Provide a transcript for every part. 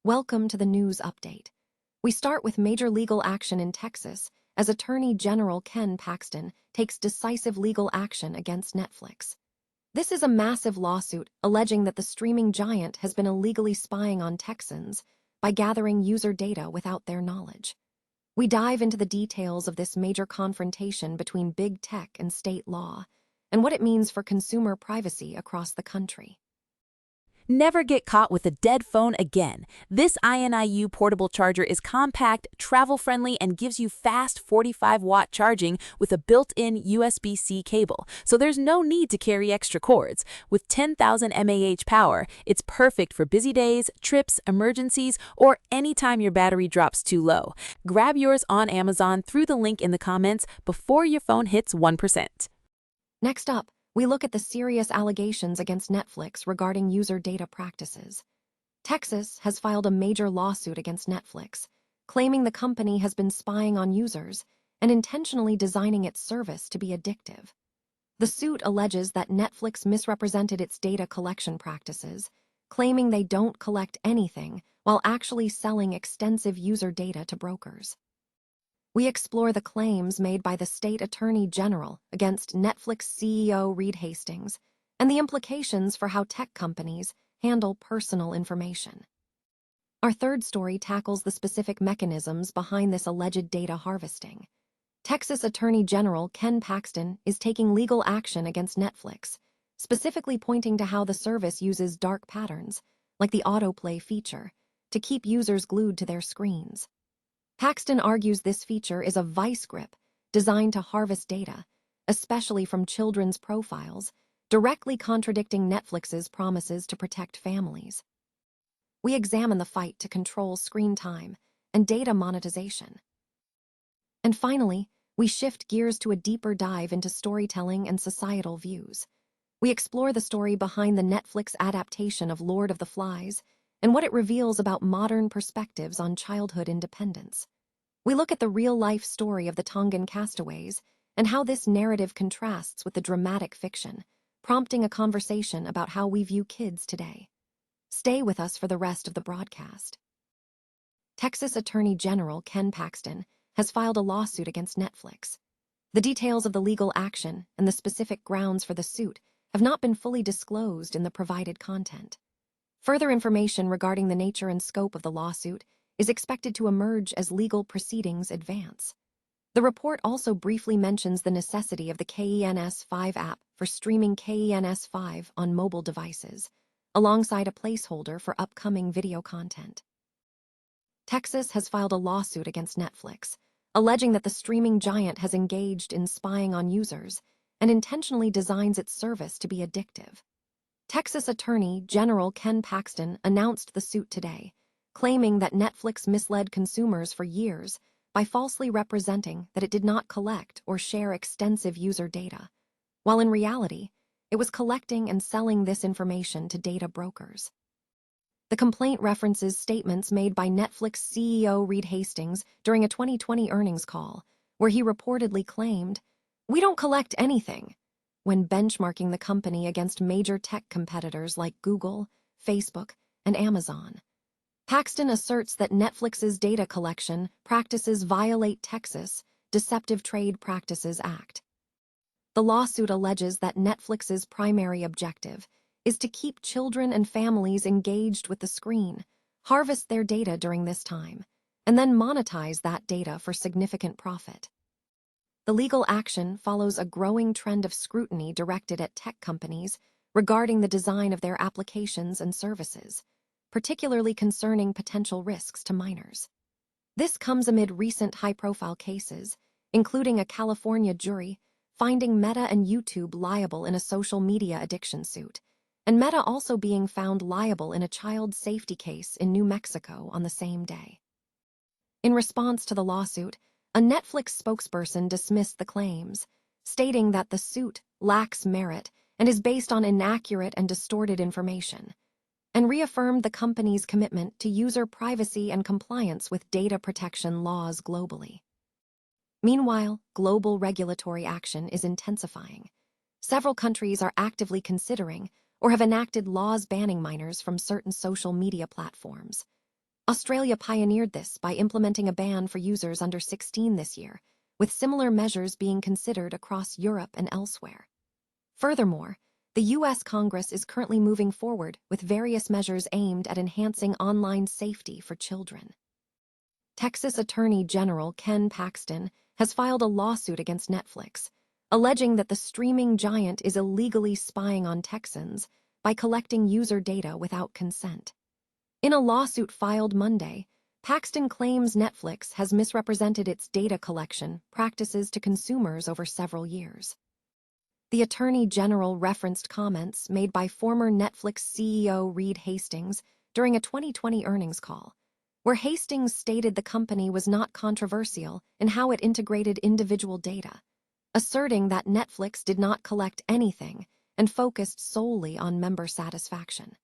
Welcome to the news update. We start with major legal action in Texas as Attorney General Ken Paxton takes decisive legal action against Netflix. This is a massive lawsuit alleging that the streaming giant has been illegally spying on Texans by gathering user data without their knowledge. We dive into the details of this major confrontation between big tech and state law and what it means for consumer privacy across the country. Never get caught with a dead phone again. This INIU portable charger is compact, travel-friendly, and gives you fast 45-watt charging with a built-in USB-C cable, so there's no need to carry extra cords. With 10,000 mAh power, it's perfect for busy days, trips, emergencies, or anytime your battery drops too low. Grab yours on Amazon through the link in the comments before your phone hits 1%. Next up, we look at the serious allegations against Netflix regarding user data practices. Texas has filed a major lawsuit against Netflix, claiming the company has been spying on users and intentionally designing its service to be addictive. The suit alleges that Netflix misrepresented its data collection practices, claiming they don't collect anything while actually selling extensive user data to brokers. We explore the claims made by the state attorney general against Netflix CEO Reed Hastings and the implications for how tech companies handle personal information. Our third story tackles the specific mechanisms behind this alleged data harvesting. Texas Attorney General Ken Paxton is taking legal action against Netflix, specifically pointing to how the service uses dark patterns, like the autoplay feature, to keep users glued to their screens. Paxton argues this feature is a vice grip designed to harvest data, especially from children's profiles, directly contradicting Netflix's promises to protect families. We examine the fight to control screen time and data monetization. And finally, we shift gears to a deeper dive into storytelling and societal views. We explore the story behind the Netflix adaptation of Lord of the Flies and what it reveals about modern perspectives on childhood independence. We look at the real-life story of the Tongan castaways and how this narrative contrasts with the dramatic fiction, prompting a conversation about how we view kids today. Stay with us for the rest of the broadcast. Texas Attorney General Ken Paxton has filed a lawsuit against Netflix. The details of the legal action and the specific grounds for the suit have not been fully disclosed in the provided content. Further information regarding the nature and scope of the lawsuit is expected to emerge as legal proceedings advance. The report also briefly mentions the necessity of the KENS5 app for streaming KENS5 on mobile devices, alongside a placeholder for upcoming video content. Texas has filed a lawsuit against Netflix, alleging that the streaming giant has engaged in spying on users and intentionally designs its service to be addictive. Texas Attorney General Ken Paxton announced the suit today, claiming that Netflix misled consumers for years by falsely representing that it did not collect or share extensive user data, while in reality, it was collecting and selling this information to data brokers. The complaint references statements made by Netflix CEO Reed Hastings during a 2020 earnings call, where he reportedly claimed, "We don't collect anything," when benchmarking the company against major tech competitors like Google, Facebook, and Amazon. Paxton asserts that Netflix's data collection practices violate Texas Deceptive Trade Practices Act. The lawsuit alleges that Netflix's primary objective is to keep children and families engaged with the screen, harvest their data during this time, and then monetize that data for significant profit. The legal action follows a growing trend of scrutiny directed at tech companies regarding the design of their applications and services, particularly concerning potential risks to minors. This comes amid recent high-profile cases, including a California jury finding Meta and YouTube liable in a social media addiction suit, and Meta also being found liable in a child safety case in New Mexico on the same day. In response to the lawsuit, a Netflix spokesperson dismissed the claims, stating that the suit lacks merit and is based on inaccurate and distorted information, and reaffirmed the company's commitment to user privacy and compliance with data protection laws globally. Meanwhile, global regulatory action is intensifying. Several countries are actively considering or have enacted laws banning minors from certain social media platforms. Australia pioneered this by implementing a ban for users under 16 this year, with similar measures being considered across Europe and elsewhere. Furthermore, the U.S. Congress is currently moving forward with various measures aimed at enhancing online safety for children. Texas Attorney General Ken Paxton has filed a lawsuit against Netflix, alleging that the streaming giant is illegally spying on Texans by collecting user data without consent. In a lawsuit filed Monday, Paxton claims Netflix has misrepresented its data collection practices to consumers over several years. The Attorney General referenced comments made by former Netflix CEO Reed Hastings during a 2020 earnings call, where Hastings stated the company was not controversial in how it integrated individual data, asserting that Netflix did not collect anything and focused solely on member satisfaction.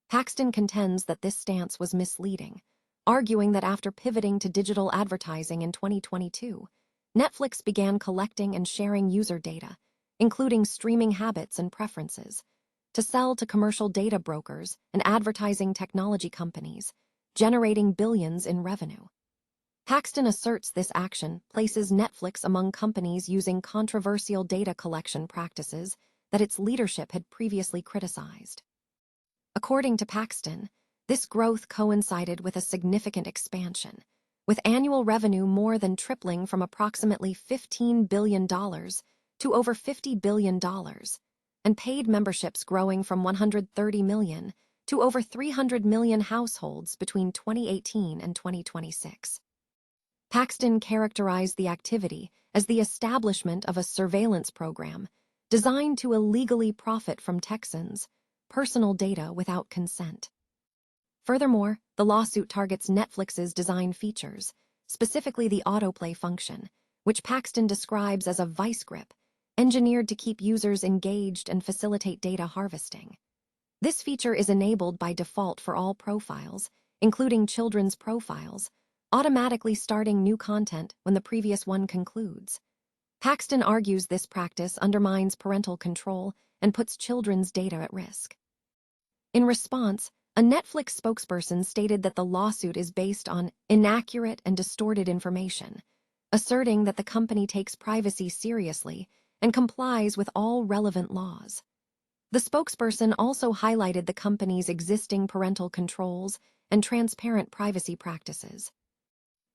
Paxton contends that this stance was misleading, arguing that after pivoting to digital advertising in 2022, Netflix began collecting and sharing user data, including streaming habits and preferences, to sell to commercial data brokers and advertising technology companies, generating billions in revenue. Paxton asserts this action places Netflix among companies using controversial data collection practices that its leadership had previously criticized. According to Paxton, this growth coincided with a significant expansion, with annual revenue more than tripling from approximately $15 billion to over $50 billion, and paid memberships growing from 130 million to over 300 million households between 2018 and 2026. Paxton characterized the activity as the establishment of a surveillance program designed to illegally profit from Texans' personal data without consent. Furthermore, the lawsuit targets Netflix's design features, specifically the autoplay function, which Paxton describes as a vice grip, engineered to keep users engaged and facilitate data harvesting. This feature is enabled by default for all profiles, including children's profiles, automatically starting new content when the previous one concludes. Paxton argues this practice undermines parental control and puts children's data at risk. In response, a Netflix spokesperson stated that the lawsuit is based on inaccurate and distorted information, asserting that the company takes privacy seriously and complies with all relevant laws. The spokesperson also highlighted the company's existing parental controls and transparent privacy practices.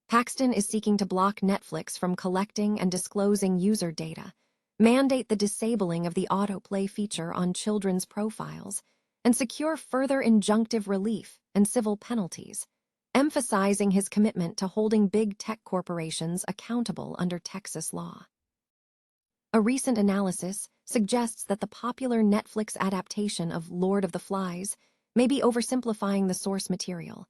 Paxton is seeking to block Netflix from collecting and disclosing user data, mandate the disabling of the autoplay feature on children's profiles, and secure further injunctive relief and civil penalties, emphasizing his commitment to holding big tech corporations accountable under Texas law. A recent analysis suggests that the popular Netflix adaptation of Lord of the Flies may be oversimplifying the source material,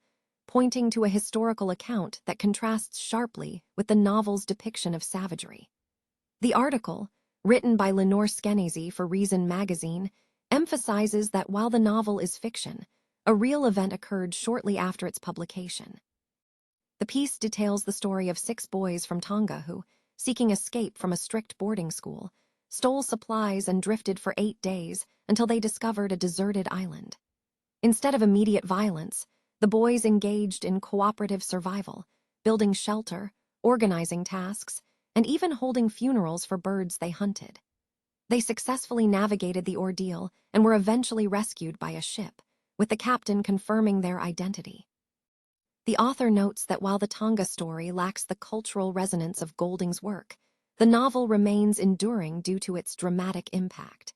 pointing to a historical account that contrasts sharply with the novel's depiction of savagery. The article, written by Lenore Skenazy for Reason magazine, emphasizes that while the novel is fiction, a real event occurred shortly after its publication. The piece details the story of 6 boys from Tonga who, seeking escape from a strict boarding school, stole supplies and drifted for 8 days until they discovered a deserted island. Instead of immediate violence, the boys engaged in cooperative survival, building shelter, organizing tasks, and even holding funerals for birds they hunted. They successfully navigated the ordeal and were eventually rescued by a ship, with the captain confirming their identity. The author notes that while the Tonga story lacks the cultural resonance of Golding's work, the novel remains enduring due to its dramatic impact.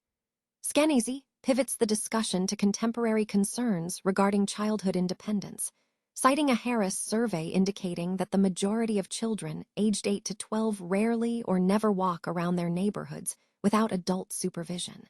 Skenazy pivots the discussion to contemporary concerns regarding childhood independence, citing a Harris survey indicating that the majority of children aged 8 to 12 rarely or never walk around their neighborhoods without adult supervision.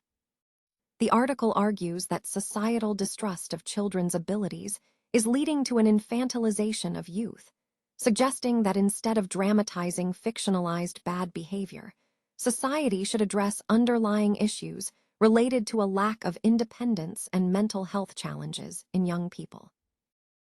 The article argues that societal distrust of children's abilities is leading to an infantilization of youth, suggesting that instead of dramatizing fictionalized bad behavior, society should address underlying issues related to a lack of independence and mental health challenges in young people.